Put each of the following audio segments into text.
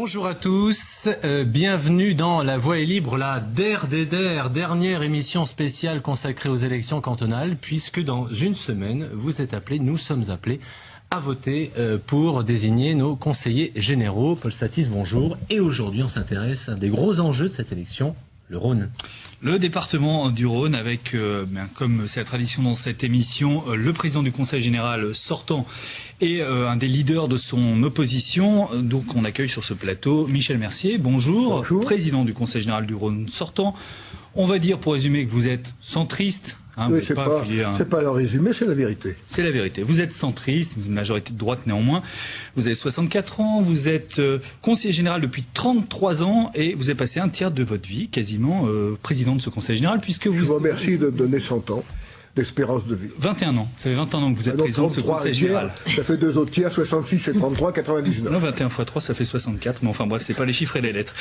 Bonjour à tous, bienvenue dans La Voix est libre, la DER des DER, dernière émission spéciale consacrée aux élections cantonales, puisque dans une semaine, nous sommes appelés à voter pour désigner nos conseillers généraux. Paul Satis, bonjour. Et aujourd'hui, on s'intéresse à un des gros enjeux de cette élection, le Rhône. Le département du Rhône avec, comme c'est la tradition dans cette émission, le président du Conseil général sortant et un des leaders de son opposition. Donc on accueille sur ce plateau Michel Mercier. Bonjour. Bonjour. Président du Conseil général du Rhône sortant. On va dire, pour résumer, que vous êtes centriste. Oui, c'est pas le résumé, c'est la vérité. C'est la vérité. Vous êtes centriste, une majorité de droite néanmoins. Vous avez 64 ans, vous êtes conseiller général depuis 33 ans et vous avez passé un tiers de votre vie, quasiment, président de ce conseil général, puisque vous... Je vous remercie de me donner 100 ans d'espérance de vie. 21 ans. Ça fait 21 ans que vous êtes président de ce conseil général. Ça fait deux autres tiers, 66 et 33, 99. Non, 21 x 3, ça fait 64. Mais enfin bref, c'est pas les chiffres et les lettres.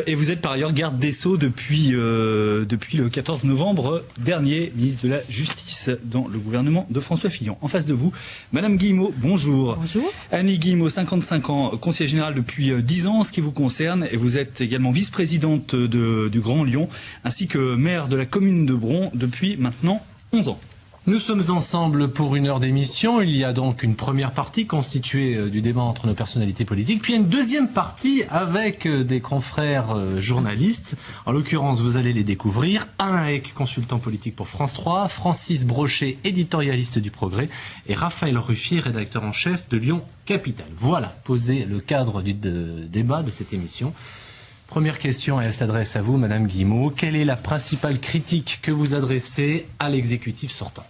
Et vous êtes par ailleurs garde des Sceaux depuis le 14 novembre dernier, ministre de la Justice dans le gouvernement de François Fillon. En face de vous, Madame Guillemot, bonjour. Bonjour. Annie Guillemot, 55 ans, conseillère générale depuis 10 ans en ce qui vous concerne. Et vous êtes également vice-présidente du Grand Lyon, ainsi que maire de la commune de Bron depuis maintenant 11 ans. Nous sommes ensemble pour une heure d'émission. Il y a donc une première partie constituée du débat entre nos personnalités politiques, puis une deuxième partie avec des confrères journalistes. En l'occurrence, vous allez les découvrir. Alain Eck, consultant politique pour France 3, Francis Brochet, éditorialiste du Progrès, et Raphaël Ruffier, rédacteur en chef de Lyon Capitale. Voilà, posé le cadre du débat de cette émission. Première question, et elle s'adresse à vous, Madame Guillemot. Quelle est la principale critique que vous adressez à l'exécutif sortant ?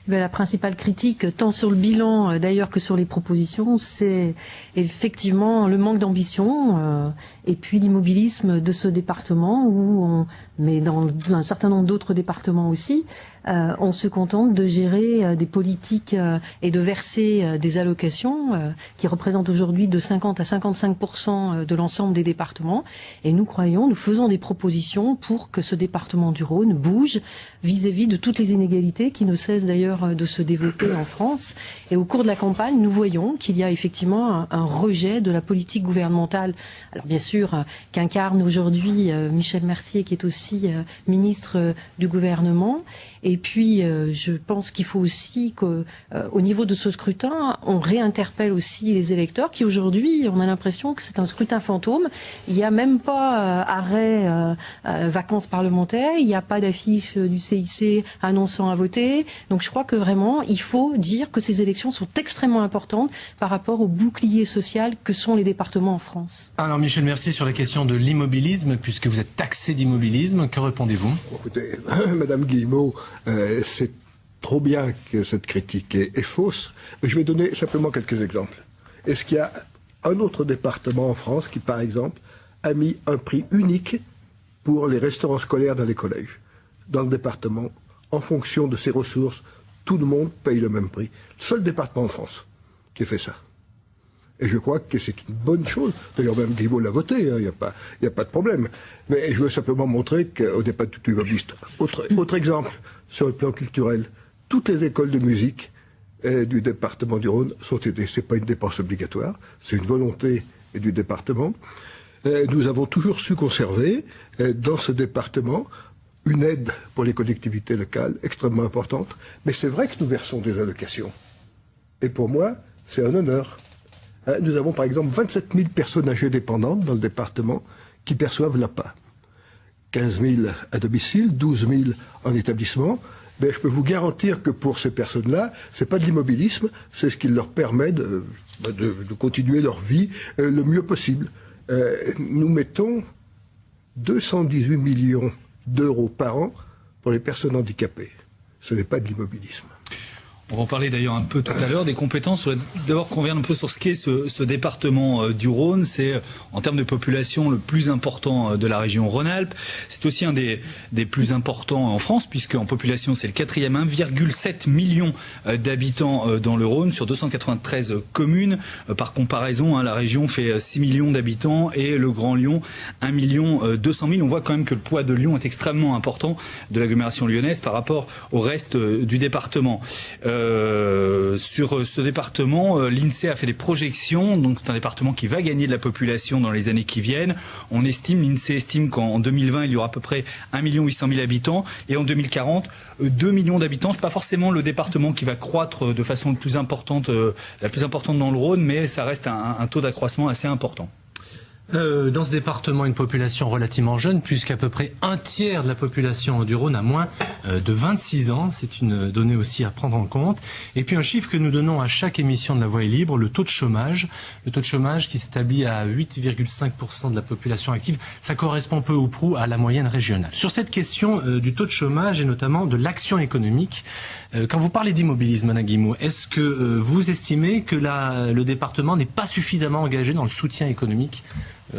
La principale critique, tant sur le bilan d'ailleurs que sur les propositions, c'est effectivement le manque d'ambition et puis l'immobilisme de ce département, mais dans un certain nombre d'autres départements aussi, on se contente de gérer des politiques et de verser des allocations qui représentent aujourd'hui de 50 à 55% de l'ensemble des départements. Et nous faisons des propositions pour que ce département du Rhône bouge vis-à-vis de toutes les inégalités qui ne cessent d'ailleurs de se développer en France. Et au cours de la campagne, nous voyons qu'il y a effectivement un rejet de la politique gouvernementale. Alors bien sûr, qu'incarne aujourd'hui Michel Mercier, qui est aussi ministre du gouvernement. Et puis, je pense qu'il faut aussi qu'au niveau de ce scrutin, on réinterpelle aussi les électeurs qui aujourd'hui, on a l'impression que c'est un scrutin fantôme. Il n'y a même pas arrêt vacances parlementaires, il n'y a pas d'affiche du CIC annonçant à voter. Donc je crois que vraiment, il faut dire que ces élections sont extrêmement importantes par rapport au bouclier social que sont les départements en France. Alors Michel Mercier, sur la question de l'immobilisme, puisque vous êtes taxé d'immobilisme, que répondez-vous ? Écoutez, Madame Guillemot, c'est trop bien que cette critique est fausse, mais je vais donner simplement quelques exemples. Est-ce qu'il y a un autre département en France qui, par exemple, a mis un prix unique pour les restaurants scolaires dans les collèges ? Dans le département, en fonction de ses ressources, tout le monde paye le même prix. Le seul département en France qui fait ça. Et je crois que c'est une bonne chose. D'ailleurs, même Guillemot l'a voté, il n'y a pas de problème. Mais je veux simplement montrer qu'on n'est pas tout immobiliste. Autre exemple, sur le plan culturel, toutes les écoles de musique du département du Rhône sont aidées. Ce n'est pas une dépense obligatoire, c'est une volonté du département. Nous avons toujours su conserver dans ce département une aide pour les collectivités locales extrêmement importante. Mais c'est vrai que nous versons des allocations. Et pour moi, c'est un honneur. Nous avons par exemple 27 000 personnes âgées dépendantes dans le département qui perçoivent l'APA. 15 000 à domicile, 12 000 en établissement. Mais je peux vous garantir que pour ces personnes-là, c'est pas de l'immobilisme, c'est ce qui leur permet de continuer leur vie le mieux possible. Nous mettons 218 millions d'euros par an pour les personnes handicapées. Ce n'est pas de l'immobilisme. On va en parler d'ailleurs un peu tout à l'heure des compétences. Je voudrais d'abord qu'on revienne un peu sur ce qu'est ce département du Rhône. C'est en termes de population le plus important de la région Rhône-Alpes. C'est aussi un des plus importants en France puisque en population c'est le 4e, 1,7 million d'habitants dans le Rhône sur 293 communes. Par comparaison, la région fait 6 millions d'habitants et le Grand Lyon 1 200 000. On voit quand même que le poids de Lyon est extrêmement important de l'agglomération lyonnaise par rapport au reste du département. Sur ce département, l'INSEE a fait des projections. Donc c'est un département qui va gagner de la population dans les années qui viennent. L'INSEE estime qu'en 2020, il y aura à peu près 1 800 000 habitants. Et en 2040, 2 millions d'habitants. C'est pas forcément le département qui va croître de façon la plus importante dans le Rhône, mais ça reste un taux d'accroissement assez important. Dans ce département, une population relativement jeune, puisqu'à peu près un tiers de la population du Rhône a moins de 26 ans. C'est une donnée aussi à prendre en compte. Et puis un chiffre que nous donnons à chaque émission de La Voix est libre, le taux de chômage. Le taux de chômage qui s'établit à 8,5% de la population active. Ça correspond peu ou prou à la moyenne régionale. Sur cette question du taux de chômage et notamment de l'action économique, quand vous parlez d'immobilisme, Anna Guillemot, est-ce que vous estimez que le département n'est pas suffisamment engagé dans le soutien économique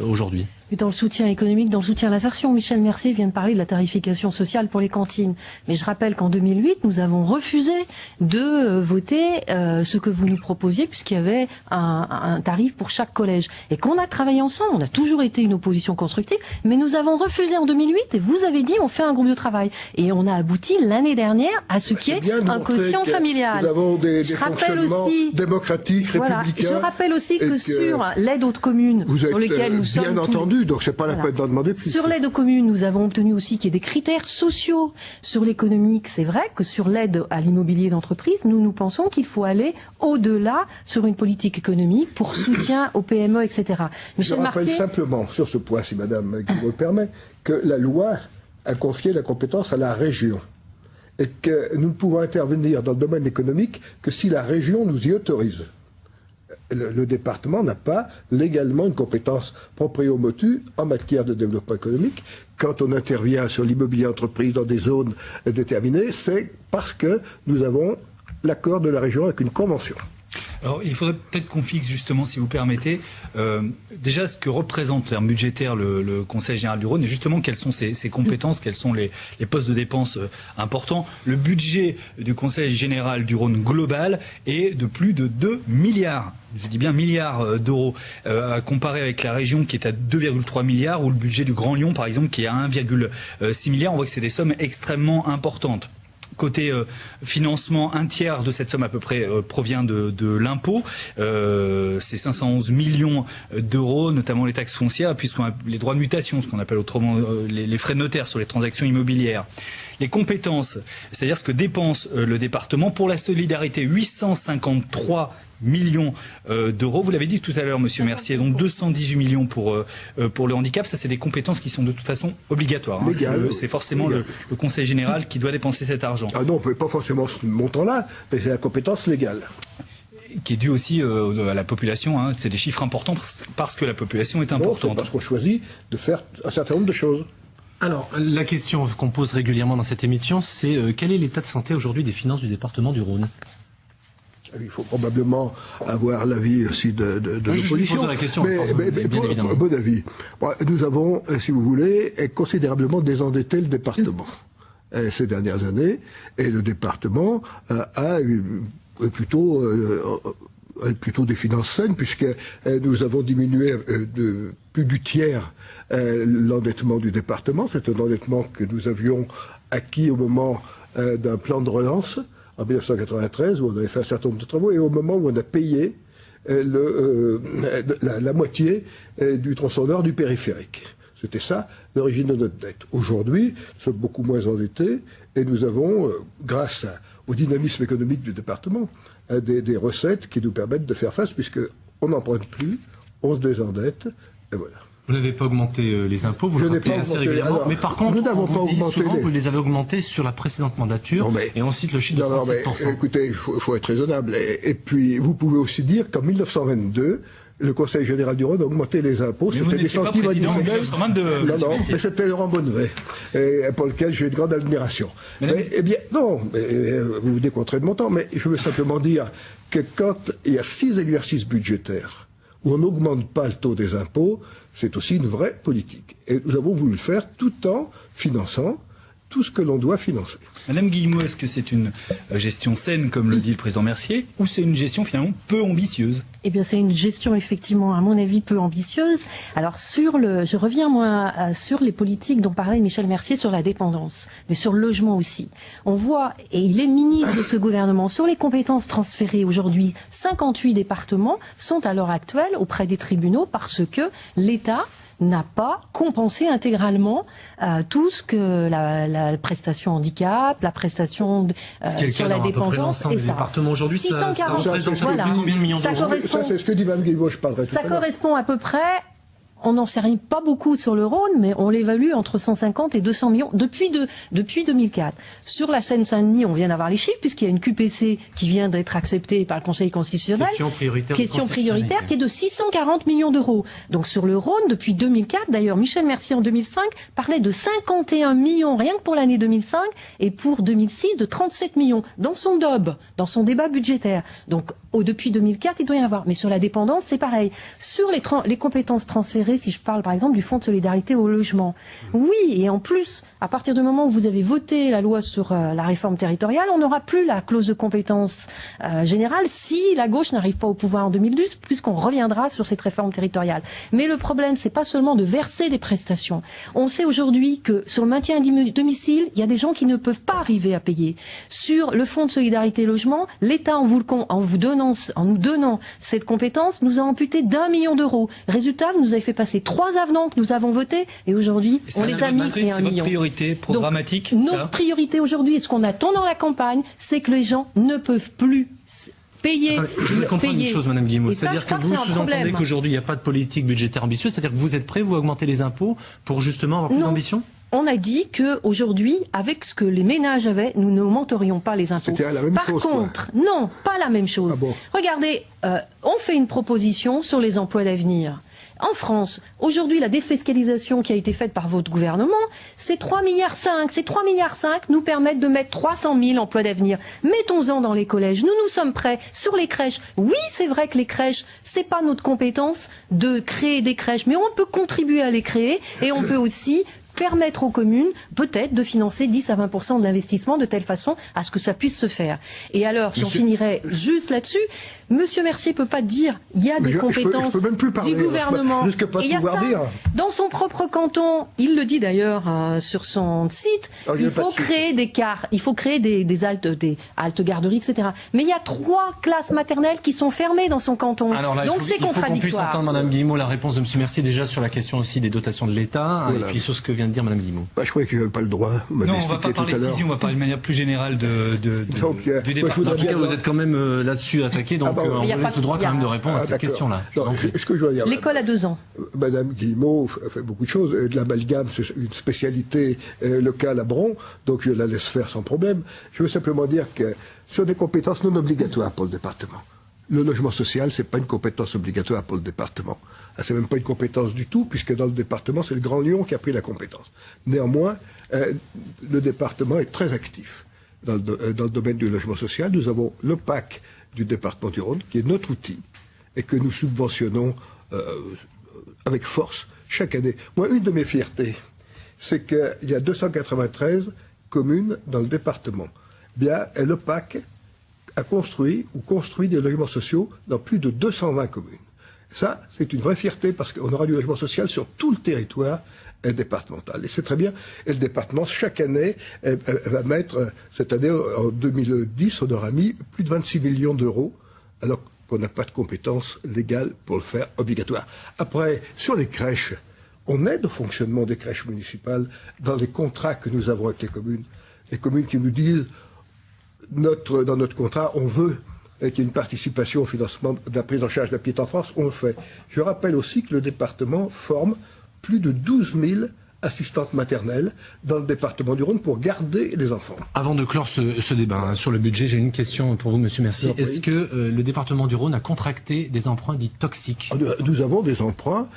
aujourd'hui? Dans le soutien économique, dans le soutien à l'insertion, Michel Mercier vient de parler de la tarification sociale pour les cantines. Mais je rappelle qu'en 2008, nous avons refusé de voter ce que vous nous proposiez, puisqu'il y avait un tarif pour chaque collège. Et qu'on a travaillé ensemble, on a toujours été une opposition constructive, mais nous avons refusé en 2008, et vous avez dit on fait un groupe de travail. Et on a abouti l'année dernière à ce qui est un quotient familial. Nous avons des fonctionnements démocratiques, républicains. Je rappelle aussi que sur l'aide aux communes, sur lesquelles nous sommes... Bien entendu. Donc c'est pas la peine d'en demander plus. Sur l'aide aux communes, nous avons obtenu aussi qu'il y ait des critères sociaux. Sur l'économique, c'est vrai que sur l'aide à l'immobilier d'entreprise, nous pensons qu'il faut aller au-delà sur une politique économique pour soutien aux PME, etc. Michel Mercier. Je rappelle simplement sur ce point, si Madame Guillemot le permet, que la loi a confié la compétence à la région et que nous ne pouvons intervenir dans le domaine économique que si la région nous y autorise. Le département n'a pas légalement une compétence proprio motu en matière de développement économique. Quand on intervient sur l'immobilier entreprise dans des zones déterminées, c'est parce que nous avons l'accord de la région avec une convention. Alors, il faudrait peut-être qu'on fixe justement, si vous permettez, déjà ce que représente en termes budgétaires le Conseil général du Rhône et justement quelles sont ses compétences, quels sont les postes de dépenses importants. Le budget du Conseil général du Rhône global est de plus de 2 milliards. Je dis bien milliards d'euros, à comparer avec la région qui est à 2,3 milliards ou le budget du Grand Lyon par exemple qui est à 1,6 milliard. On voit que c'est des sommes extrêmement importantes. Côté financement, un tiers de cette somme à peu près provient de l'impôt. C'est 511 millions d'euros, notamment les taxes foncières, puisqu'on a les droits de mutation, ce qu'on appelle autrement les frais de notaire sur les transactions immobilières. Les compétences, c'est-à-dire ce que dépense le département pour la solidarité, 853 millions d'euros. Vous l'avez dit tout à l'heure, Monsieur Mercier, donc 218 millions pour le handicap. Ça, c'est des compétences qui sont de toute façon obligatoires. Hein. C'est forcément le Conseil général qui doit dépenser cet argent. Ah non, on ne peut pas forcément ce montant-là, mais c'est la compétence légale. Qui est due aussi à la population. Hein. C'est des chiffres importants parce que la population est importante. C'est parce qu'on choisit de faire un certain nombre de choses. Alors, la question qu'on pose régulièrement dans cette émission, c'est quel est l'état de santé aujourd'hui des finances du département du Rhône ? Il faut probablement avoir l'avis aussi de l'opposition. Je pose la question, bien évidemment. Bon avis. Nous avons, si vous voulez, considérablement désendetté le département ces dernières années, et le département a plutôt des finances saines, puisque nous avons diminué de plus du tiers l'endettement du département. C'est un endettement que nous avions acquis au moment d'un plan de relance en 1993, où on avait fait un certain nombre de travaux, et au moment où on a payé la moitié du tronçonneur du périphérique. C'était ça l'origine de notre dette. Aujourd'hui, nous sommes beaucoup moins endettés, et nous avons, grâce au dynamisme économique du département, des recettes qui nous permettent de faire face, puisqu'on n'emprunte plus, on se désendette, et voilà. Vous n'avez pas augmenté les impôts, vous le rappelez assez régulièrement. Mais par contre, vous les avez augmentés sur la précédente mandature, et on cite le chiffre de 37%. Écoutez, il faut être raisonnable. Et puis, vous pouvez aussi dire qu'en 1922, le Conseil général du Rhône a augmenté les impôts. C'était des centimes additionnels. Non, mais c'était Laurent Bonnevet, pour lequel j'ai une grande admiration. Vous vous décompterez de mon temps, mais je veux simplement dire que quand il y a 6 exercices budgétaires où on n'augmente pas le taux des impôts, c'est aussi une vraie politique. Et nous avons voulu le faire tout en finançant tout ce que l'on doit financer. Madame Guillemot, est-ce que c'est une gestion saine, comme le dit le président Mercier, ou c'est une gestion finalement peu ambitieuse? Eh bien, c'est une gestion effectivement, à mon avis, peu ambitieuse. Alors, je reviens moi sur les politiques dont parlait Michel Mercier sur la dépendance, mais sur le logement aussi. On voit, et il est ministre de ce gouvernement, sur les compétences transférées aujourd'hui, 58 départements sont à l'heure actuelle auprès des tribunaux parce que l'État n'a pas compensé intégralement tout ce que la prestation handicap, la prestation sur la dépendance et ça. Départements aujourd'hui, 640, ça représente voilà. combien de millions d'euros? Ça, c'est ce que dit Mme Guillemot, je parlerai tout à l'heure. Ça correspond à peu près, on n'en sait rien, pas beaucoup sur le Rhône, mais on l'évalue entre 150 et 200 millions depuis 2004. Sur la Seine-Saint-Denis, on vient d'avoir les chiffres, puisqu'il y a une QPC qui vient d'être acceptée par le Conseil constitutionnel. Question prioritaire qui est de 640 millions d'euros. Donc sur le Rhône, depuis 2004, d'ailleurs, Michel Mercier en 2005 parlait de 51 millions rien que pour l'année 2005 et pour 2006 de 37 millions dans son DOB, dans son débat budgétaire. Donc depuis 2004, il doit y en avoir. Mais sur la dépendance, c'est pareil. Sur les compétences transférées, si je parle par exemple du Fonds de solidarité au logement. Oui, et en plus, à partir du moment où vous avez voté la loi sur la réforme territoriale, on n'aura plus la clause de compétence générale si la gauche n'arrive pas au pouvoir en 2012, puisqu'on reviendra sur cette réforme territoriale. Mais le problème, c'est pas seulement de verser des prestations. On sait aujourd'hui que sur le maintien à domicile, il y a des gens qui ne peuvent pas arriver à payer. Sur le Fonds de solidarité logement, l'État, en nous donnant cette compétence, nous a amputé d'1 million d'euros. Résultat, vous nous avez fait passer 3 avenants que nous avons votés et aujourd'hui, on les a mis, c'est 1 million. C'est votre priorité programmatique? Donc, notre priorité aujourd'hui, et ce qu'on attend dans la campagne, c'est que les gens ne peuvent plus payer. Attendez, je veux comprendre une chose, Madame Guillemot. C'est-à-dire que vous sous-entendez qu'aujourd'hui, il n'y a pas de politique budgétaire ambitieuse. C'est-à-dire que vous êtes prêt, vous, à augmenter les impôts pour justement avoir plus d'ambition? On a dit que aujourd'hui, avec ce que les ménages avaient, nous n'augmenterions pas les impôts. C'était la même chose. Par contre, non, pas la même chose. Ah bon? Regardez, on fait une proposition sur les emplois d'avenir. En France, aujourd'hui, la défiscalisation qui a été faite par votre gouvernement, c'est 3,5 milliards. Ces 3,5 milliards nous permettent de mettre 300 000 emplois d'avenir. Mettons-en dans les collèges. Nous sommes prêts. Sur les crèches, oui, c'est vrai que les crèches, c'est pas notre compétence de créer des crèches, mais on peut contribuer à les créer et on peut aussi permettre aux communes peut-être de financer 10 à 20% de l'investissement de telle façon à ce que ça puisse se faire. Et alors, j'en finirai juste là-dessus. Monsieur Mercier peut pas dire il y a des compétences je peux même plus parler, du gouvernement. Jusque pas et il y a ça dire. Dans son propre canton, il le dit d'ailleurs sur son site, il faut créer des cars, il faut créer des haltes garderies, etc. Mais il y a 3 classes maternelles qui sont fermées dans son canton. Alors là, donc c'est contradictoire. Il faut qu'on puisse entendre, Madame Guillemot, la réponse de Monsieur Mercier déjà sur la question aussi des dotations de l'État, et puis sur ce que vient de dire Madame Guillemot. Je croyais que je n'avais pas le droit. Non, on va pas parler de TISI, on va parler de manière plus générale du département. En tout cas, vous êtes quand même là-dessus attaqué, donc on vous laisse le droit quand même de répondre à cette question-là. Ce que je veux dire. L'école à 2 ans. Madame Guillemot fait beaucoup de choses. De l'amalgame, c'est une spécialité locale à Bron, donc je la laisse faire sans problème. Je veux simplement dire que sur des compétences non obligatoires pour le département, le logement social, c'est pas une compétence obligatoire pour le département. C'est même pas une compétence du tout, puisque dans le département, c'est le Grand Lyon qui a pris la compétence. Néanmoins, le département est très actif dans le domaine du logement social. Nous avons le PAC du département du Rhône, qui est notre outil, et que nous subventionnons avec force chaque année. Moi, une de mes fiertés, c'est qu'il y a 293 communes dans le département. Bien, et le PAC a construit des logements sociaux dans plus de 220 communes. Ça, c'est une vraie fierté parce qu'on aura du logement social sur tout le territoire départemental. Et c'est très bien. Et le département, chaque année, va mettre, cette année, en 2010, on aura mis plus de 26 millions d'euros, alors qu'on n'a pas de compétences légales pour le faire obligatoire. Après, sur les crèches, on aide au fonctionnement des crèches municipales dans les contrats que nous avons avec les communes. Les communes qui nous disent dans notre contrat, on veut qu'il y ait une participation au financement de la prise en charge de la petite enfance, on le fait. Je rappelle aussi que le département forme plus de 12 000 assistantes maternelles dans le département du Rhône pour garder les enfants. Avant de clore ce débat sur le budget, j'ai une question pour vous, Monsieur Mercier. Est-ce que le département du Rhône a contracté des emprunts dits toxiques? Nous avons des emprunts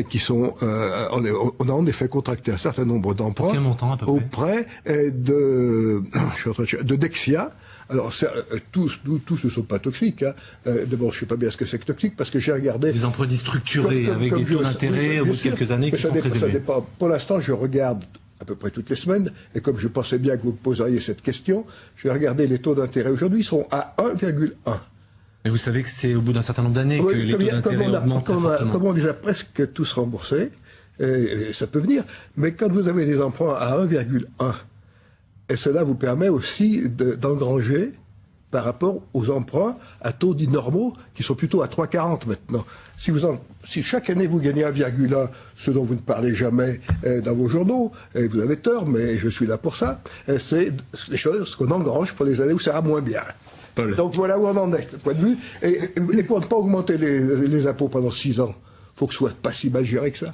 qui sont... on a en effet contracté un certain nombre d'emprunts. Pour quel montant à peu près? Auprès de Dexia. Alors, tous ne sont pas toxiques. Hein. D'abord, je ne sais pas bien ce que c'est que toxique, parce que j'ai regardé... Des emprunts dits structurés, avec des taux d'intérêt au bout de quelques années qui sont très élevés. Ça dépend. Pour l'instant, je regarde à peu près toutes les semaines, et comme je pensais bien que vous me poseriez cette question, j'ai regardé les taux d'intérêt aujourd'hui, ils sont à 1,1. Mais vous savez que c'est au bout d'un certain nombre d'années que les taux d'intérêt augmentent très fortement. Comme on les a presque tous remboursés, et ça peut venir, mais quand vous avez des emprunts à 1,1, et cela vous permet aussi d'engranger par rapport aux emprunts à taux dits normaux, qui sont plutôt à 3,40 maintenant. Si chaque année vous gagnez 1,1, ce dont vous ne parlez jamais dans vos journaux, et vous avez tort, mais je suis là pour ça, c'est les choses qu'on engrange pour les années où ça ira moins bien. Paul. Donc voilà où on en est, de ce point de vue. Et pour ne pas augmenter les impôts pendant 6 ans, il faut que ce soit pas si mal géré que ça.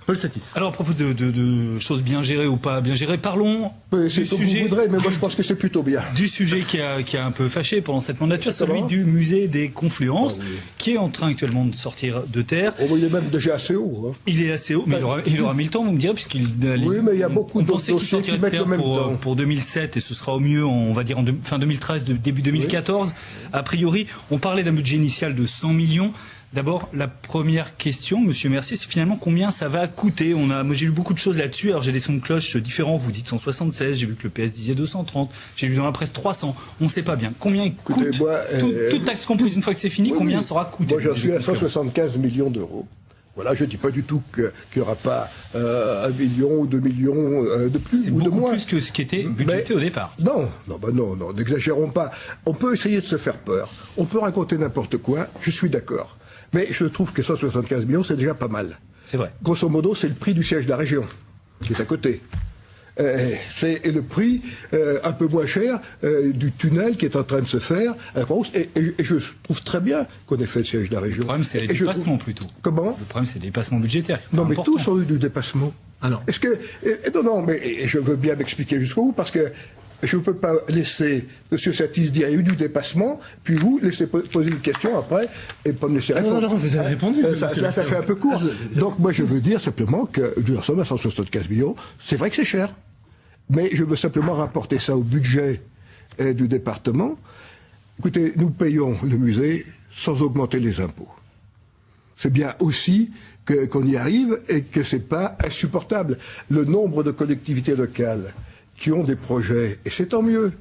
Paul Satis. Alors à propos de choses bien gérées ou pas bien gérées, parlons C'est du comme sujet, vous voudrez, mais moi je pense que c'est plutôt bien. du sujet qui a un peu fâché pendant cette mandature, celui du musée des Confluences, qui est en train actuellement de sortir de terre. Oh, il est même déjà assez haut. Hein. Il est assez haut, mais il aura mis le temps, vous me direz, puisqu'il... Oui, mais il y a beaucoup d'autres dossiers qui mettent le même temps. Pour 2007, et ce sera au mieux, on va dire, fin 2013, début 2014. Oui. A priori, on parlait d'un budget initial de 100 millions. D'abord, la première question, Monsieur Mercier, c'est finalement combien ça va coûter. Moi, j'ai lu beaucoup de choses là-dessus. Alors, j'ai des sons de cloche différents. Vous dites 176. J'ai vu que le PS disait 230. J'ai lu dans la presse 300. On ne sait pas bien combien il coûte. Toute taxe comprise, une fois que c'est fini, combien ça aura coûté. Moi, j'en suis à 175 millions d'euros. Voilà, je ne dis pas du tout qu'il n'y aura pas 1 million ou 2 millions de plus ou de moins. C'est beaucoup plus que ce qui était budgété au départ. Non, n'exagérons pas. On peut essayer de se faire peur. On peut raconter n'importe quoi. Je suis d'accord. Mais je trouve que 175 millions, c'est déjà pas mal. C'est vrai. Grosso modo, c'est le prix du siège de la région, qui est à côté. C'est le prix un peu moins cher du tunnel qui est en train de se faire à la Croix-Rousse. Et je trouve très bien qu'on ait fait le siège de la région. Le problème, c'est les dépassements plutôt. Comment ? Le problème, c'est les dépassements budgétaires. Non, mais tous ont eu du dépassement. Alors. Est-ce que... Non, mais je veux bien m'expliquer jusqu'au bout, parce que je ne peux pas laisser M. Satis dire il y a eu du dépassement, puis vous laissez poser une question après et pas me laisser répondre. Non, vous avez répondu. Ça fait un peu court. Donc moi je veux dire simplement que nous sommes à 175 millions, c'est vrai que c'est cher, mais je veux simplement rapporter ça au budget du département. Écoutez, nous payons le musée sans augmenter les impôts. C'est bien aussi qu'on y arrive et que c'est pas insupportable. Le nombre de collectivités locales qui ont des projets, et c'est tant mieux,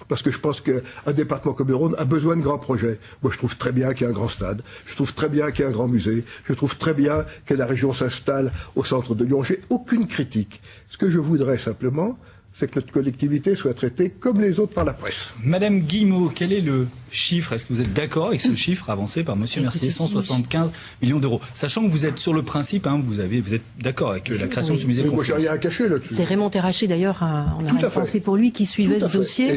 parce que je pense qu'un département comme le Rhône a besoin de grands projets. Moi, je trouve très bien qu'il y ait un grand stade, je trouve très bien qu'il y ait un grand musée, je trouve très bien que la région s'installe au centre de Lyon. J'ai aucune critique. Ce que je voudrais simplement, c'est que notre collectivité soit traitée comme les autres par la presse. Madame Guillemot, quel est le chiffre? Est-ce que vous êtes d'accord avec ce chiffre avancé par Monsieur Mercier, 175 millions d'euros? Sachant que vous êtes sur le principe, vous êtes d'accord avec la création de ce musée. Moi, j'ai rien à cacher là-dessus. C'est Raymond Terraché d'ailleurs, on a pensé pour lui qui suivait ce dossier.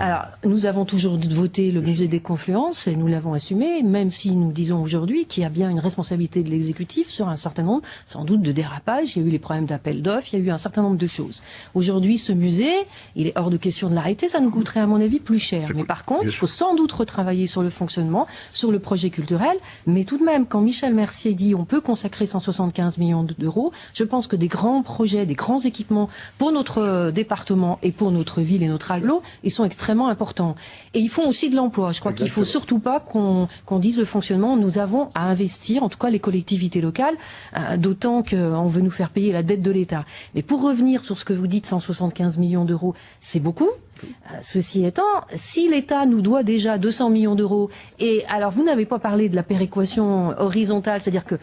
Alors, nous avons toujours voté le musée des Confluences et nous l'avons assumé, même si nous disons aujourd'hui qu'il y a bien une responsabilité de l'exécutif sur un certain nombre, sans doute, de dérapages. Il y a eu les problèmes d'appel d'offres, il y a eu un certain nombre de choses. Aujourd'hui, ce musée, il est hors de question de l'arrêter, ça nous coûterait à mon avis plus cher. Mais par contre, il faut sans doute retravailler sur le fonctionnement, sur le projet culturel, mais tout de même, quand Michel Mercier dit on peut consacrer 175 millions d'euros, je pense que des grands projets, des grands équipements pour notre département et pour notre ville et notre aglo, ils sont extrêmement importants. Et ils font aussi de l'emploi. Je crois qu'il faut surtout pas qu'on dise le fonctionnement. Nous avons à investir, en tout cas les collectivités locales, d'autant qu'on veut nous faire payer la dette de l'État. Mais pour revenir sur ce que vous dites, 175 millions d'euros, c'est beaucoup. Ceci étant, si l'État nous doit déjà 200 millions d'euros, et alors vous n'avez pas parlé de la péréquation horizontale, c'est-à-dire que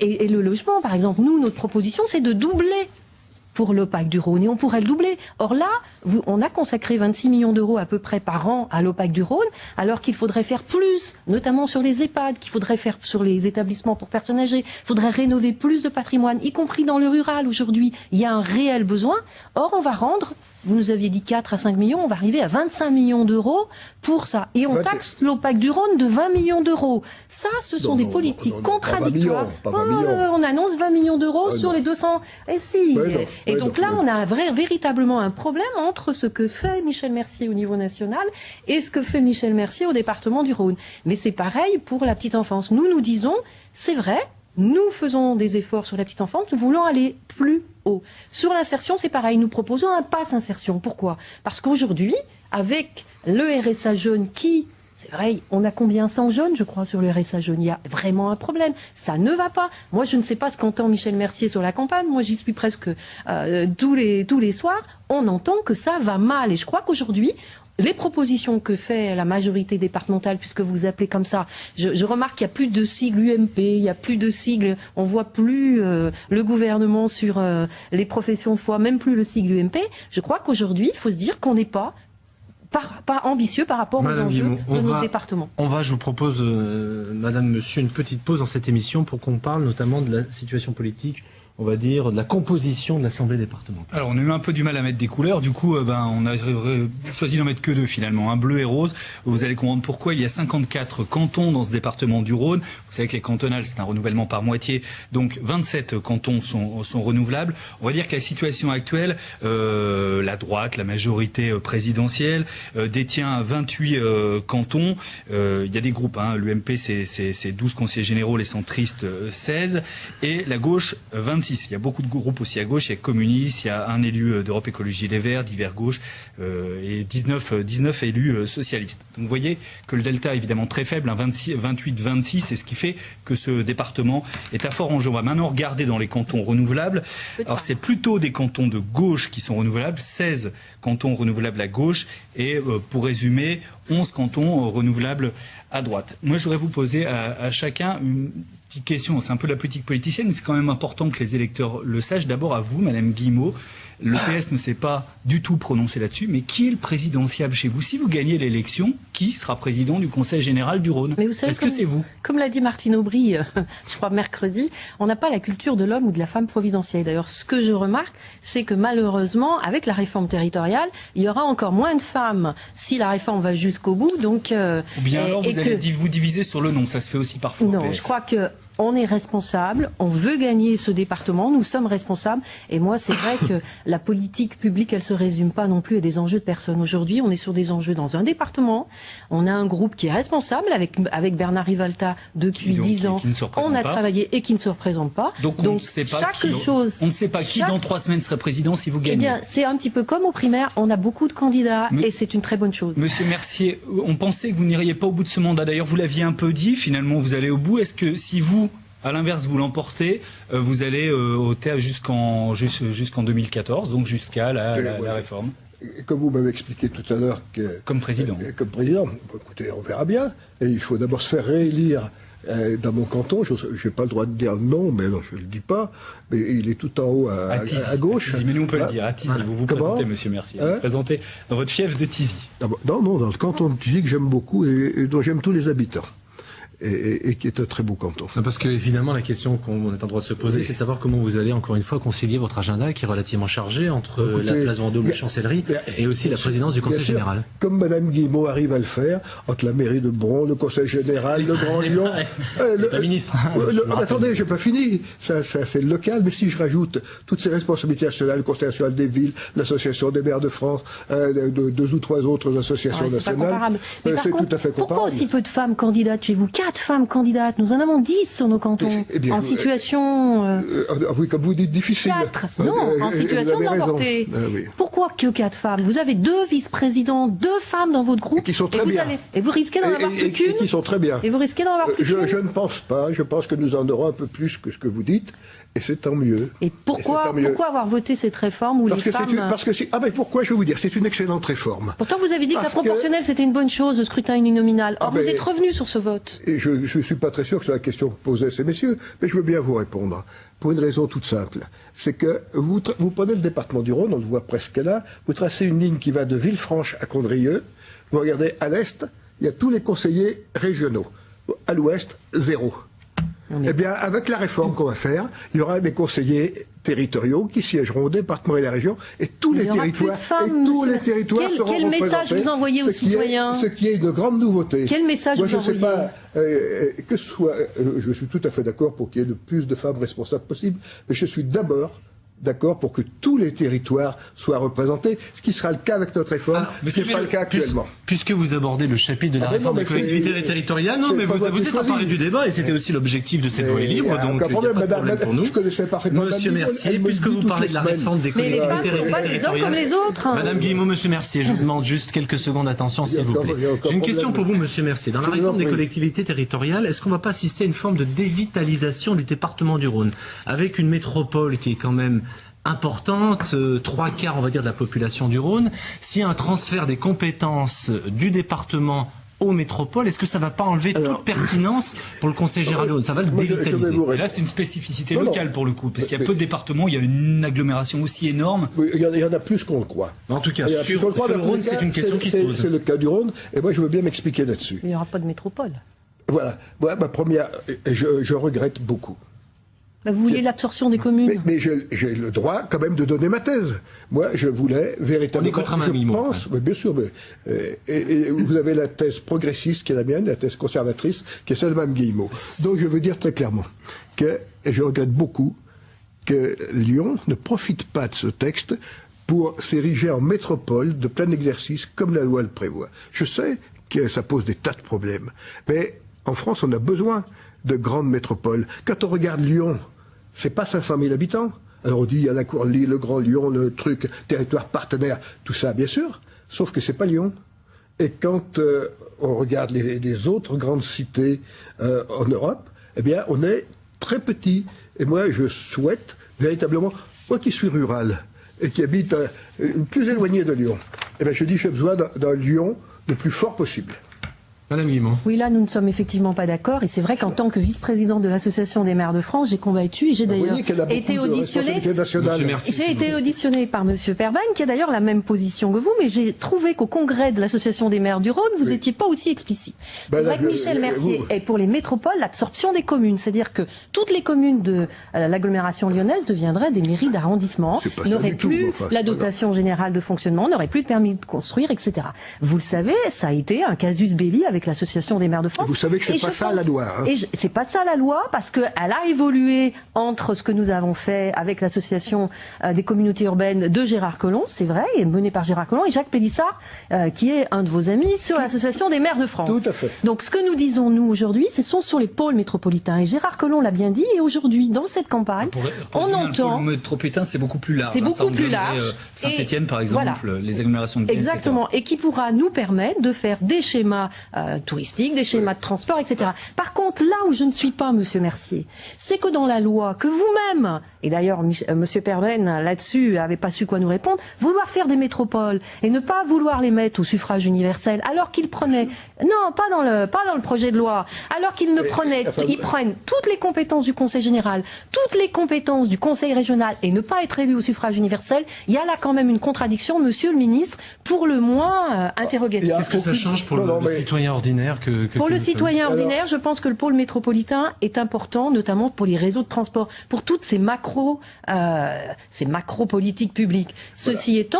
et le logement, par exemple, nous, notre proposition, c'est de doubler pour l'OPAC du Rhône, et on pourrait le doubler. Or là, on a consacré 26 millions d'euros à peu près par an à l'OPAC du Rhône, alors qu'il faudrait faire plus, notamment sur les EHPAD, qu'il faudrait faire sur les établissements pour personnes âgées, il faudrait rénover plus de patrimoine, y compris dans le rural. Aujourd'hui, il y a un réel besoin. Or, on va rendre, vous nous aviez dit 4 à 5 millions, on va arriver à 25 millions d'euros pour ça. Et on taxe l'OPAC du Rhône de 20 millions d'euros. Ça, ce sont des politiques contradictoires. On annonce 20 millions d'euros sur les 200. Et si. Et donc là, on a véritablement un problème entre ce que fait Michel Mercier au niveau national et ce que fait Michel Mercier au département du Rhône. Mais c'est pareil pour la petite enfance. Nous disons, c'est vrai, nous faisons des efforts sur la petite enfance, nous voulons aller plus haut. Sur l'insertion, c'est pareil, nous proposons un pass insertion. Pourquoi ? Parce qu'aujourd'hui, avec le RSA jeune qui c'est vrai, on a combien 100 jeunes, je crois, sur le RSA jeune. Il y a vraiment un problème. Ça ne va pas. Moi, je ne sais pas ce qu'entend Michel Mercier sur la campagne. Moi, j'y suis presque tous les soirs. On entend que ça va mal. Et je crois qu'aujourd'hui, les propositions que fait la majorité départementale, puisque vous appelez comme ça, je remarque qu'il n'y a plus de sigle UMP, il n'y a plus de sigle, on voit plus le gouvernement sur les professions de foi, même plus le sigle UMP. Je crois qu'aujourd'hui, il faut se dire qu'on n'est pas ambitieux par rapport aux enjeux de notre département. Je vous propose, Madame, Monsieur, une petite pause dans cette émission pour qu'on parle notamment de la situation politique, on va dire, de la composition de l'Assemblée départementale. Alors, on a eu un peu du mal à mettre des couleurs. Du coup, on a choisi d'en mettre que 2 finalement, un bleu et rose. Vous allez comprendre pourquoi. Il y a 54 cantons dans ce département du Rhône. Vous savez que les cantonales, c'est un renouvellement par moitié. Donc, 27 cantons sont renouvelables. On va dire que la situation actuelle, la droite, la majorité présidentielle, détient 28 cantons. Il y a des groupes. L'UMP, c'est 12 conseillers généraux, les centristes 16. Et la gauche, 26. Il y a beaucoup de groupes aussi à gauche, il y a communistes, il y a un élu d'Europe Écologie Les Verts, d'Hiver Gauche, et 19 élus socialistes. Donc vous voyez que le delta est évidemment très faible, 28-26, c'est ce qui fait que ce département est à fort enjeu. On va maintenant regarder dans les cantons renouvelables. Alors c'est plutôt des cantons de gauche qui sont renouvelables, 16 cantons renouvelables à gauche, et pour résumer, 11 cantons renouvelables à droite. Moi je voudrais vous poser à chacun une petite question, c'est un peu la politique politicienne, mais c'est quand même important que les électeurs le sachent. D'abord à vous, Madame Guillemot, le PS ne s'est pas du tout prononcé là-dessus, mais qui est le présidentiable chez vous? Si vous gagnez l'élection, qui sera président du Conseil général du Rhône? Est-ce que c'est vous? Comme l'a dit Martine Aubry, je crois mercredi, on n'a pas la culture de l'homme ou de la femme providentielle. D'ailleurs, ce que je remarque, c'est que malheureusement, avec la réforme territoriale, il y aura encore moins de femmes si la réforme va jusqu'au bout. Donc, ou bien alors vous allez vous diviser sur le nom, ça se fait aussi parfois. Non, je crois que on est responsable, on veut gagner ce département, nous sommes responsables. Et moi, c'est vrai que la politique publique, elle se résume pas non plus à des enjeux de personnes. Aujourd'hui, on est sur des enjeux dans un département. On a un groupe qui est responsable avec Bernard Rivalta depuis 10 ans. On a travaillé et qui ne se représente pas. Donc on ne sait pas on ne sait pas qui dans 3 semaines serait président si vous gagnez. Eh bien, c'est un petit peu comme aux primaires. On a beaucoup de candidats et c'est une très bonne chose. Monsieur Mercier, on pensait que vous n'iriez pas au bout de ce mandat. D'ailleurs, vous l'aviez un peu dit. Finalement, vous allez au bout. Est-ce que si vous, à l'inverse, vous l'emportez, vous allez au terme jusqu'en 2014, donc jusqu'à la réforme. Comme vous m'avez expliqué tout à l'heure comme président. Écoutez, on verra bien. Et il faut d'abord se faire réélire dans mon canton. Je n'ai pas le droit de dire non, mais non, je ne le dis pas. Mais il est tout en haut à gauche. Mais nous on peut le dire. À Thizy, vous présentez, Monsieur Mercier. Vous présentez dans votre fief de Thizy. Non, dans le canton de Thizy que j'aime beaucoup et dont j'aime tous les habitants. Et qui est un très beau canton. Parce que évidemment la question qu'on est en droit de se poser, c'est savoir comment vous allez encore une fois concilier votre agenda qui est relativement chargé entre la place Vendôme, la chancellerie et aussi la présidence du Conseil général. Comme Madame Guillemot arrive à le faire, entre la mairie de Bron, le Conseil général, le Grand Lyon, la ministre. Attendez, j'ai pas fini. Ça c'est le local, mais si je rajoute toutes ces responsabilités nationales, le Conseil national des villes, l'Association des maires de France, 2 ou 3 autres associations nationales, c'est tout à fait comparable. Pourquoi aussi peu de femmes candidates chez vous? 4 femmes candidates, nous en avons 10 sur nos cantons, en situation... oui, comme vous dites, difficile. 4, non, en situation d'emporter. Oui. Pourquoi que 4 femmes? Vous avez 2 vice-présidents, 2 femmes dans votre groupe, et qui sont très bien. Et vous risquez d'en avoir plus qu'une. Et qui sont très bien. Et vous risquez d'en avoir plus qu'une. Je ne pense pas, je pense que nous en aurons un peu plus que ce que vous dites, et c'est tant mieux. Et pourquoi avoir voté cette réforme où les femmes... mais pourquoi, je vais vous dire, c'est une excellente réforme. Pourtant, vous avez dit que la proportionnelle, c'était une bonne chose, le scrutin uninominal. Or, vous êtes revenu sur ce vote. Et je ne suis pas très sûr que c'est la question que posaient ces messieurs, mais je veux bien vous répondre. Pour une raison toute simple. C'est que vous prenez le département du Rhône, on le voit presque là, vous tracez une ligne qui va de Villefranche à Condrieu, vous regardez à l'est, il y a tous les conseillers régionaux. À l'ouest, 0. Eh bien, avec la réforme qu'on va faire, il y aura des conseillers territoriaux qui siégeront au département et la région, et tous les territoires seront représentés. Quel message vous envoyez aux citoyens? Ce qui est une grande nouveauté. Quel message vous envoyez? Moi, je ne sais pas que ce soit. Je suis tout à fait d'accord pour qu'il y ait le plus de femmes responsables possible, mais je suis d'abord d'accord pour que tous les territoires soient représentés, ce qui sera le cas avec notre réforme, ce qui n'est pas le cas actuellement. Puisque vous abordez le chapitre de la réforme des collectivités territoriales, non, mais vous êtes emparé du débat et c'était aussi l'objectif de cette voie libre, donc il n'y a pas de problème pour nous. Je connaissais parfaitement Monsieur Mercier, puisque vous parlez de la réforme des collectivités territoriales. Mais les femmes ne sont pas les uns comme les autres. Madame Guillemot, Monsieur Mercier, je vous demande juste quelques secondes d'attention, s'il vous plaît. J'ai une question pour vous, Monsieur Mercier. Dans la réforme des collectivités territoriales, est-ce qu'on ne va pas assister à une forme de dévitalisation du département du Rhône, avec une métropole qui est quand même importante, 3/4 on va dire de la population du Rhône? S'il y a un transfert des compétences du département aux métropoles, est-ce que ça ne va pas enlever toute pertinence pour le Conseil général du Rhône? Ça va le dévitaliser. Et là, c'est une spécificité locale pour le coup, parce qu'il y a peu de départements, il y a une agglomération aussi énorme. Oui, il y en a plus qu'on le croit. En tout cas, sur le Rhône, c'est une question qui se pose. C'est le cas du Rhône, et moi je veux bien m'expliquer là-dessus. Il n'y aura pas de métropole. Voilà, ma première, je regrette beaucoup. Vous vouliez l'absorption des communes. Mais j'ai le droit quand même de donner ma thèse. Moi, je voulais véritablement... Je pense, mais bien sûr, et vous avez la thèse progressiste qui est la mienne, la thèse conservatrice qui est celle de Mme Guillemot. Donc je veux dire très clairement que je regrette beaucoup que Lyon ne profite pas de ce texte pour s'ériger en métropole de plein exercice comme la loi le prévoit. Je sais que ça pose des tas de problèmes, mais en France, on a besoin de grandes métropoles. Quand on regarde Lyon, c'est pas 500 000 habitants. Alors on dit, il y a la Cour, le Grand Lyon, le truc, territoire partenaire, tout ça, bien sûr. Sauf que c'est pas Lyon. Et quand on regarde les autres grandes cités en Europe, eh bien, on est très petit. Et moi, je souhaite véritablement, moi qui suis rural et qui habite plus éloigné de Lyon, eh bien, je dis, j'ai besoin d'un Lyon le plus fort possible. Madame Guillemot. Oui, là, nous ne sommes effectivement pas d'accord. Et c'est vrai qu'en tant que vice-présidente de l'Association des maires de France, j'ai combattu et j'ai d'ailleurs été auditionnée. J'ai été auditionnée par Monsieur Perben, qui a d'ailleurs la même position que vous, mais j'ai trouvé qu'au congrès de l'Association des maires du Rhône, vous n'étiez pas aussi explicite. C'est vrai que Michel Mercier est pour les métropoles l'absorption des communes. C'est-à-dire que toutes les communes de l'agglomération lyonnaise deviendraient des mairies d'arrondissement, n'auraient plus la dotation générale de fonctionnement, n'auraient plus de permis de construire, etc. Vous le savez, ça a été un casus belli avec l'Association des maires de France. Vous savez que c'est pas ça la loi. Hein. C'est pas ça la loi parce qu'elle a évolué entre ce que nous avons fait avec l'Association des communautés urbaines de Gérard Collomb, c'est vrai, et menée par Gérard Collomb, et Jacques Pélissard, qui est un de vos amis, sur l'Association des maires de France. Tout à fait. Donc ce que nous disons, nous, aujourd'hui, ce sont sur les pôles métropolitains. Et Gérard Collomb l'a bien dit, et aujourd'hui, dans cette campagne, on entend... Le pôle métropolitain, c'est beaucoup plus large. C'est beaucoup plus large. Saint-Étienne, par exemple, voilà. Les agglomérations de ville, exactement, et qui pourra nous permettre de faire des schémas touristiques, des schémas de transport, etc. Par contre, là où je ne suis pas, Monsieur Mercier, c'est que dans la loi, que vous-même, et d'ailleurs Monsieur Perben là-dessus avait pas su quoi nous répondre, vouloir faire des métropoles et ne pas vouloir les mettre au suffrage universel, alors qu'ils prenaient, non, pas dans le projet de loi, alors qu'ils ne prenaient, ils prennent toutes les compétences du Conseil général, toutes les compétences du Conseil régional et ne pas être élus au suffrage universel, il y a là quand même une contradiction, Monsieur le ministre, pour le moins interrogative. Qu'est-ce que ça change pour le citoyen ordinaire Pour le citoyen ordinaire, je pense que le pôle métropolitain est important, notamment pour les réseaux de transport, pour toutes ces macro-politiques publiques. Voilà. Ceci étant,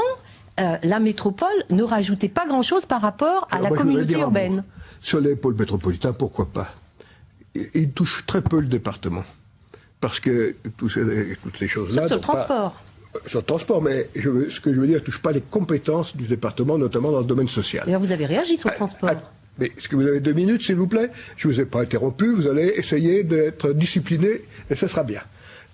la métropole ne rajoutait pas grand-chose par rapport à la communauté urbaine. Sur les pôles métropolitains, pourquoi pas? Ils touchent très peu le département. Parce que toutes ces choses-là... Sur le transport. Sur le transport, mais ce que je veux dire, ne touche pas les compétences du département, notamment dans le domaine social. Et là, vous avez réagi sur le transport. Mais est-ce que vous avez 2 minutes, s'il vous plaît? Je ne vous ai pas interrompu, vous allez essayer d'être discipliné, et ça sera bien.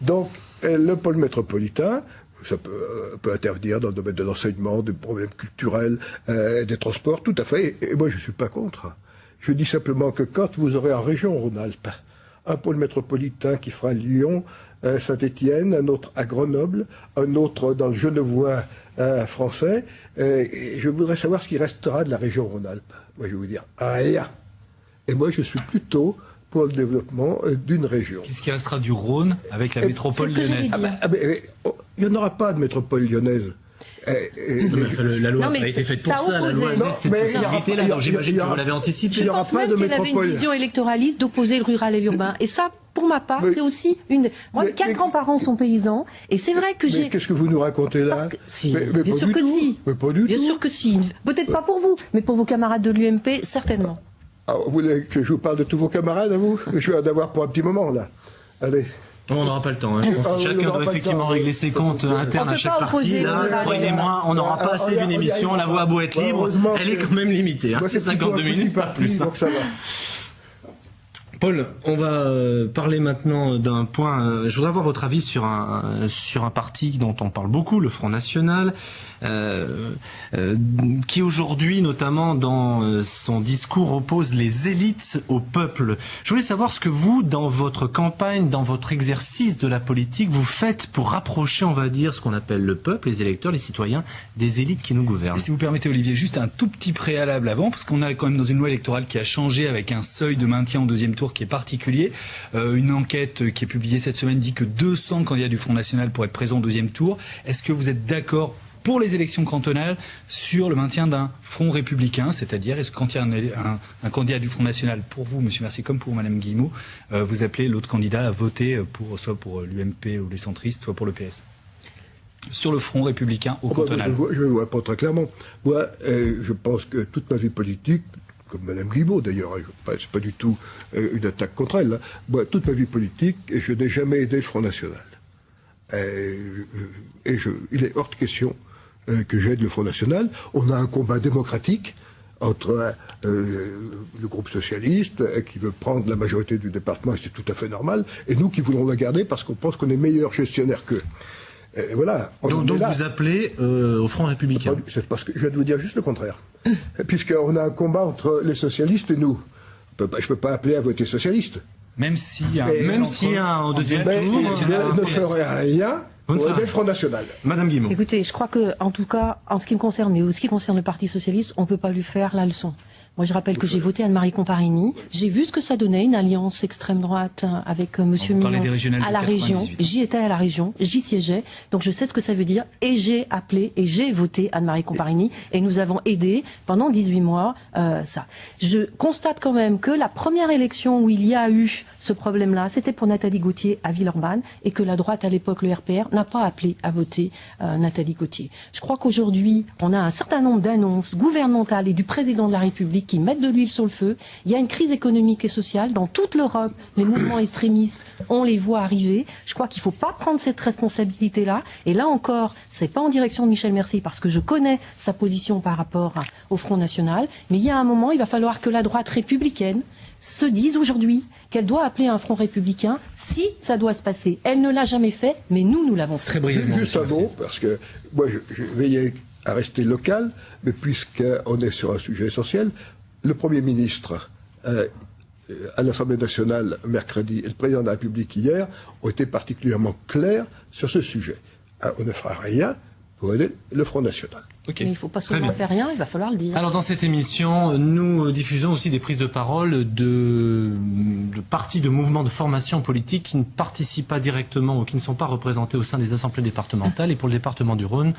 Donc, le pôle métropolitain, ça peut intervenir dans le domaine de l'enseignement, des problèmes culturels, des transports, tout à fait, et moi je ne suis pas contre. Je dis simplement que quand vous aurez en région Rhône-Alpes un pôle métropolitain qui fera Lyon, Saint-Étienne, un autre à Grenoble, un autre dans le Genevois français, je voudrais savoir ce qui restera de la région Rhône-Alpes. Moi je vais vous dire rien. Et moi je suis plutôt pour le développement d'une région. Qu'est-ce qui restera du Rhône avec la métropole lyonnaise? Il n'y en aura pas de métropole lyonnaise. La loi a été faite pour ça. La loi a cette possibilité-là. Donc j'imagine que vous l'avez anticipé. Je pense même qu'elle avait une vision électoraliste d'opposer le rural et l'urbain. Et ça, pour ma part, c'est aussi une... Moi, 4 grands-parents sont paysans, et c'est vrai que j'ai... Qu'est-ce que vous nous racontez là? Bien sûr que si. Mais pas du tout. Bien sûr que si. Peut-être pas pour vous, mais pour vos camarades de l'UMP, certainement. Alors, vous voulez que je vous parle de tous vos camarades à vous? Je vais en avoir pour un petit moment, là. Allez. On n'aura pas le temps. Hein. Je pense que chacun doit effectivement régler ses comptes internes à chaque partie. Là, croyez-moi, on n'aura pas assez d'une émission. La voix a beau être libre, elle est quand même limitée. Hein. C'est 52 minutes, pas plus. Donc ça va. Paul, on va parler maintenant d'un point. Je voudrais avoir votre avis sur un parti dont on parle beaucoup, le Front National, qui aujourd'hui, notamment dans son discours, oppose les élites au peuple. Je voulais savoir ce que vous, dans votre campagne, dans votre exercice de la politique, vous faites pour rapprocher, on va dire, ce qu'on appelle le peuple, les électeurs, les citoyens, des élites qui nous gouvernent. Et si vous permettez, Olivier, juste un tout petit préalable avant, parce qu'on a quand même dans une loi électorale qui a changé avec un seuil de maintien au deuxième tour qui est particulier. Une enquête qui est publiée cette semaine dit que 200 candidats du Front National pourraient être présents au deuxième tour. Est-ce que vous êtes d'accord pour les élections cantonales sur le maintien d'un front républicain, c'est-à-dire est-ce que quand il y a un candidat du Front National, pour vous, Monsieur Mercier, comme pour Madame Guillemot, vous appelez l'autre candidat à voter soit pour l'UMP ou les centristes, soit pour le PS sur le front républicain au cantonal? Je vais vous répondre très clairement. Moi, je pense que toute ma vie politique, comme Madame Guillemot d'ailleurs, c'est pas du tout une attaque contre elle. Hein. Moi, toute ma vie politique, je n'ai jamais aidé le Front National. Il est hors de question que j'aide le Front National. On a un combat démocratique entre le groupe socialiste qui veut prendre la majorité du département, et c'est tout à fait normal, et nous qui voulons la garder parce qu'on pense qu'on est meilleur gestionnaire qu'eux. Voilà. Donc vous appelez au Front républicain? C'est parce que je vais vous dire juste le contraire. Puisqu'on a un combat entre les socialistes et nous. Je ne peux pas appeler à voter socialiste. Même s'il y a un deuxième tour, ne ferait rien pour aider le Front National. Madame Guillemot. Écoutez, je crois que, en tout cas, en ce qui me concerne, mais en ce qui concerne le Parti Socialiste, on ne peut pas lui faire la leçon. Moi, je rappelle que j'ai voté Anne-Marie Comparini. J'ai vu ce que ça donnait, une alliance extrême droite avec Monsieur Mignon à la région. J'y étais à la région, j'y siégeais, donc je sais ce que ça veut dire. Et j'ai appelé et j'ai voté Anne-Marie Comparini. Et nous avons aidé pendant 18 mois ça. Je constate quand même que la première élection où il y a eu ce problème-là, c'était pour Nathalie Gauthier à Villeurbanne, et que la droite, à l'époque, le RPR, n'a pas appelé à voter Nathalie Gauthier. Je crois qu'aujourd'hui, on a un certain nombre d'annonces gouvernementales et du président de la République qui mettent de l'huile sur le feu. Il y a une crise économique et sociale. Dans toute l'Europe, les mouvements extrémistes, on les voit arriver. Je crois qu'il ne faut pas prendre cette responsabilité-là. Et là encore, c'est pas en direction de Michel Mercier, parce que je connais sa position par rapport au Front National. Mais il y a un moment, il va falloir que la droite républicaine se dise aujourd'hui qu'elle doit appeler un front républicain si ça doit se passer. Elle ne l'a jamais fait, mais nous l'avons fait. Très brièvement. Juste un mot, parce que moi je veillais à rester local, mais puisqu'on est sur un sujet essentiel, le Premier ministre à l'Assemblée nationale mercredi et le Président de la République hier ont été particulièrement clairs sur ce sujet. On ne fera rien pour aider le Front National. Okay. Mais il ne faut pas seulement faire rien, il va falloir le dire. Alors dans cette émission, nous diffusons aussi des prises de parole de partis, de mouvements de formation politique qui ne participent pas directement ou qui ne sont pas représentés au sein des assemblées départementales. Et pour le département du Rhône,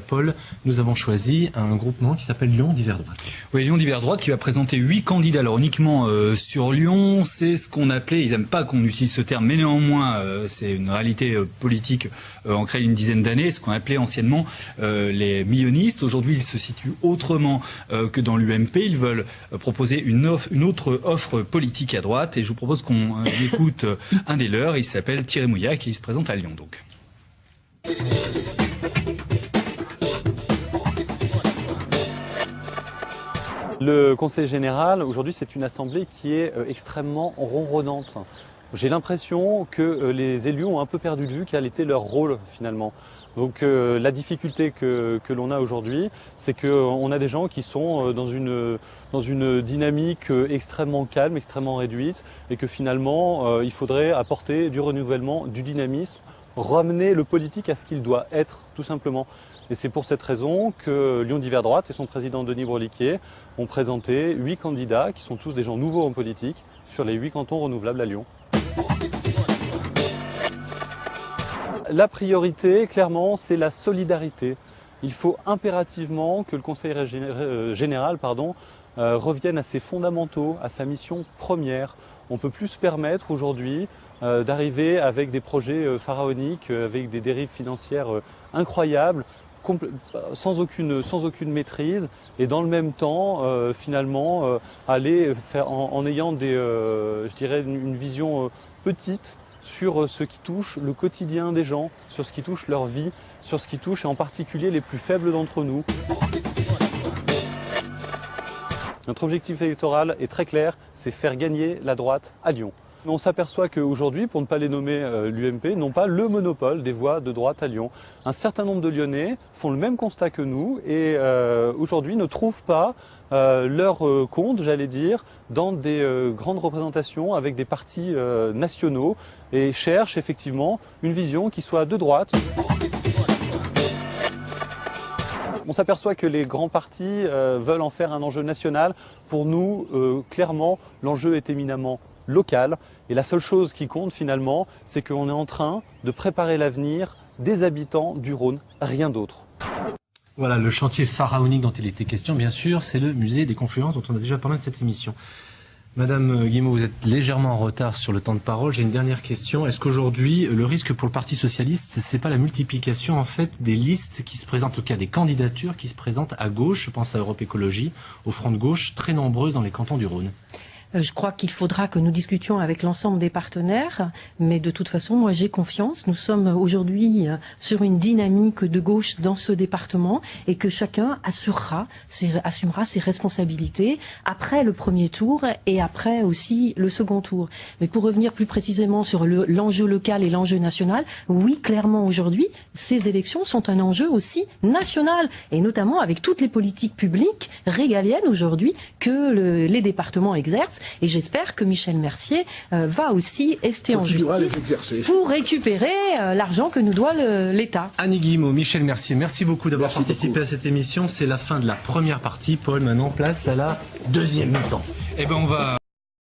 Paul, nous avons choisi un groupement qui s'appelle Lyon d'hiver droite. Oui, Lyon d'hiver droite qui va présenter 8 candidats. Alors uniquement sur Lyon, c'est ce qu'on appelait, ils n'aiment pas qu'on utilise ce terme, mais néanmoins c'est une réalité politique ancrée il y a une dizaine d'années, ce qu'on appelait anciennement les millonistes. Aujourd'hui, ils se situent autrement que dans l'UMP. Ils veulent proposer une autre offre politique à droite. Et je vous propose qu'on écoute un des leurs. Il s'appelle Thierry Mouillac et il se présente à Lyon. Donc. Le Conseil général, aujourd'hui, c'est une assemblée qui est extrêmement ronronnante. J'ai l'impression que les élus ont un peu perdu de vue quel était leur rôle finalement. Donc la difficulté que l'on a aujourd'hui, c'est qu'on a des gens qui sont dans une dynamique extrêmement calme, extrêmement réduite, et que finalement il faudrait apporter du renouvellement, du dynamisme, ramener le politique à ce qu'il doit être tout simplement. Et c'est pour cette raison que Lyon d'hiver droite et son président Denis Broliquier ont présenté 8 candidats qui sont tous des gens nouveaux en politique sur les 8 cantons renouvelables à Lyon. La priorité, clairement, c'est la solidarité. Il faut impérativement que le Conseil général revienne à ses fondamentaux, à sa mission première. On ne peut plus se permettre aujourd'hui d'arriver avec des projets pharaoniques, avec des dérives financières incroyables, sans aucune maîtrise, et dans le même temps, finalement, aller faire en ayant je dirais une vision petite sur ce qui touche le quotidien des gens, sur ce qui touche leur vie, sur ce qui touche et en particulier les plus faibles d'entre nous. Notre objectif électoral est très clair, c'est faire gagner la droite à Lyon. On s'aperçoit qu'aujourd'hui, pour ne pas les nommer l'UMP, n'ont pas le monopole des voix de droite à Lyon. Un certain nombre de Lyonnais font le même constat que nous et aujourd'hui ne trouvent pas leur compte, j'allais dire, dans des grandes représentations avec des partis nationaux et cherchent effectivement une vision qui soit de droite. On s'aperçoit que les grands partis veulent en faire un enjeu national. Pour nous, clairement, l'enjeu est éminemment local. Et la seule chose qui compte finalement, c'est qu'on est en train de préparer l'avenir des habitants du Rhône, rien d'autre. Voilà, le chantier pharaonique dont il était question, bien sûr, c'est le musée des Confluences dont on a déjà parlé de cette émission. Madame Guillemot, vous êtes légèrement en retard sur le temps de parole. J'ai une dernière question. Est-ce qu'aujourd'hui, le risque pour le Parti socialiste, c'est pas la multiplication en fait des listes qui se présentent, au cas des candidatures qui se présentent à gauche, je pense à Europe Écologie, au front de gauche, très nombreuses dans les cantons du Rhône? Je crois qu'il faudra que nous discutions avec l'ensemble des partenaires, mais de toute façon, moi j'ai confiance. Nous sommes aujourd'hui sur une dynamique de gauche dans ce département et que chacun assumera ses responsabilités après le premier tour et après aussi le second tour. Mais pour revenir plus précisément sur l'enjeu local et l'enjeu national, oui, clairement aujourd'hui, ces élections sont un enjeu aussi national et notamment avec toutes les politiques publiques régaliennes aujourd'hui que les départements exercent. Et j'espère que Michel Mercier va aussi ester en justice pour récupérer l'argent que nous doit l'État. Annie Guillemot, Michel Mercier, merci beaucoup d'avoir participé à cette émission. C'est la fin de la première partie. Paul, maintenant place à la deuxième mi-temps. Eh ben on va